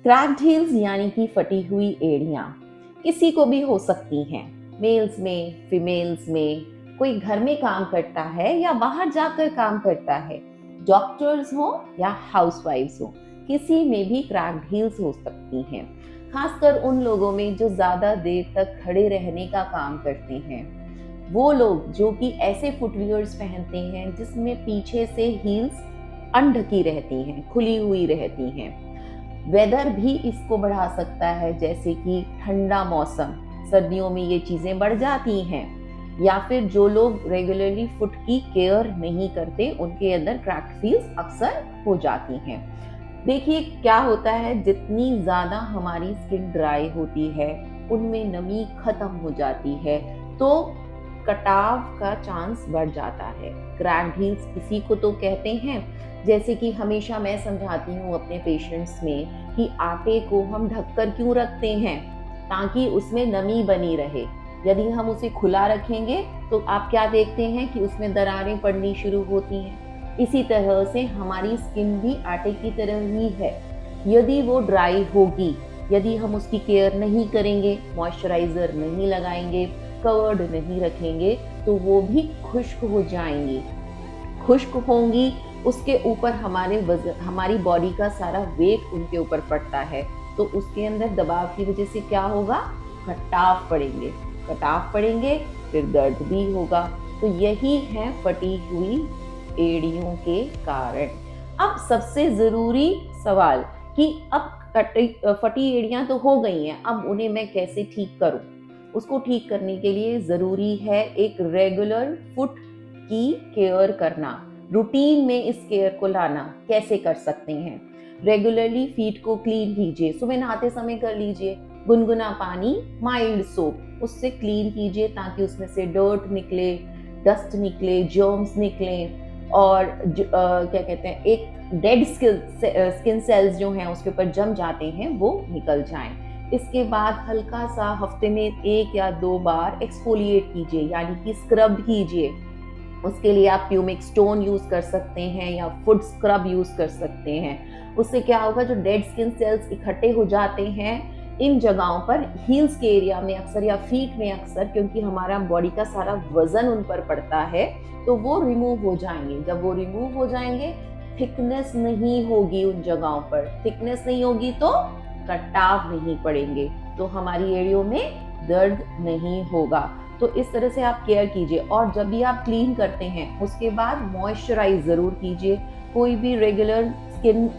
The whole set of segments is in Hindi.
क्रैक्ड हील्स यानी कि फटी हुई एड़ियाँ किसी को भी हो सकती हैं, मेल्स में, फीमेल्स में। कोई घर में काम करता है या बाहर जाकर काम करता है, डॉक्टर्स हो या हाउसवाइफ्स हो, किसी में भी क्रैक्ड हील्स हो सकती हैं। खासकर उन लोगों में जो ज्यादा देर तक खड़े रहने का काम करते हैं, वो लोग जो कि ऐसे फुटवियर्स पहनते हैं जिसमें पीछे से हील्स अनढकी रहती हैं, खुली हुई रहती हैं। वेदर भी इसको बढ़ा सकता है, जैसे कि ठंडा मौसम, सर्दियों में ये चीजें बढ़ जाती हैं। या फिर जो लोग रेगुलरली फुट की केयर नहीं करते, उनके अंदर क्रैक्ड हील्स अक्सर हो जाती हैं। देखिए क्या होता है, जितनी ज्यादा हमारी स्किन ड्राई होती है, उनमें नमी खत्म हो जाती है, तो कटाव का चांस बढ़ जाता है। क्रैक्ड हील्स इसी को तो कहते हैं। जैसे कि हमेशा मैं समझाती हूँ अपने पेशेंट्स में कि आटे को हम ढककर क्यों रखते हैं, ताकि उसमें नमी बनी रहे। यदि हम उसे खुला रखेंगे तो आप क्या देखते हैं कि उसमें दरारें पड़नी शुरू होती हैं। इसी तरह से हमारी स्किन भी आटे की तरह ही है। यदि वो ड्राई होगी, यदि हम उसकी केयर नहीं करेंगे, मॉइस्चराइजर नहीं लगाएंगे, कवर्ड नहीं रखेंगे, तो वो भी खुश्क हो जाएंगी। खुश्क होंगी, उसके ऊपर हमारी बॉडी का सारा वेट उनके ऊपर पड़ता है, तो उसके अंदर दबाव की वजह से क्या होगा, कटाव पड़ेंगे। कटाव पड़ेंगे, फिर दर्द भी होगा। तो यही है फटी हुई एड़ियों के कारण। अब सबसे जरूरी सवाल कि अब फटी एड़ियां तो हो गई हैं, अब उन्हें मैं कैसे ठीक करूं। उसको ठीक करने के लिए जरूरी है एक रेगुलर फुट की केयर करना। रूटीन में इस केयर को लाना कैसे कर सकते हैं, रेगुलरली फीट को क्लीन कीजिए, सुबह नहाते समय कर लीजिए। गुनगुना पानी, माइल्ड सोप, उससे क्लीन कीजिए ताकि उसमें से डर्ट निकले, डस्ट निकले, जर्म्स निकले, और क्या कहते हैं, एक डेड स्किन सेल्स जो हैं उसके ऊपर जम जाते हैं वो निकल जाएं। इसके बाद हल्का सा हफ्ते में 1 या 2 बार एक्सफोलिएट कीजिए, यानी कि स्क्रब कीजिए। उसके लिए आप प्यूमिक स्टोन यूज कर सकते हैं या फुट स्क्रब यूज कर सकते हैं। उससे क्या होगा, जो डेड स्किन सेल्स इकट्ठे हो जाते हैं इन जगहों पर, हील्स के एरिया में अक्सर या फीट में अक्सर, क्योंकि हमारा बॉडी का सारा वजन उन पर पड़ता है, तो वो रिमूव हो जाएंगे। जब वो रिमूव हो जाएंगे, थिकनेस नहीं होगी उन जगहों पर, थिकनेस नहीं होगी तो कटाव नहीं पड़ेंगे, तो हमारी एड़ियों में दर्द नहीं होगा। तो इस तरह से आप केयर कीजिए। और जब भी आप क्लीन करते हैं उसके बाद मॉइस्चराइज जरूर कीजिए। कोई भी रेगुलर स्किन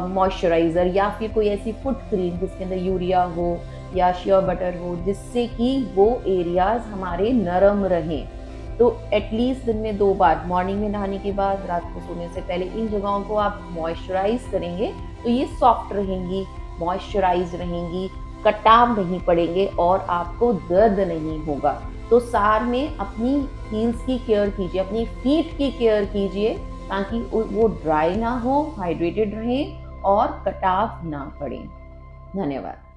मॉइस्चराइजर या फिर कोई ऐसी फुट क्रीम जिसके अंदर यूरिया हो या शिया बटर हो, जिससे कि वो एरियाज हमारे नरम रहें। तो एटलीस्ट दिन में 2 बार, मॉर्निंग में नहाने के बाद, रात को सोने से पहले, इन जगहों को आप मॉइस्चराइज करेंगे तो ये सॉफ्ट रहेंगी, मॉइस्चराइज रहेंगी, कटाव नहीं पड़ेंगे और आपको दर्द नहीं होगा। तो सार में अपनी हील्स की केयर कीजिए, अपनी फीट की केयर कीजिए, ताकि वो ड्राई ना हो, हाइड्रेटेड रहें और कटाव ना पड़े। धन्यवाद।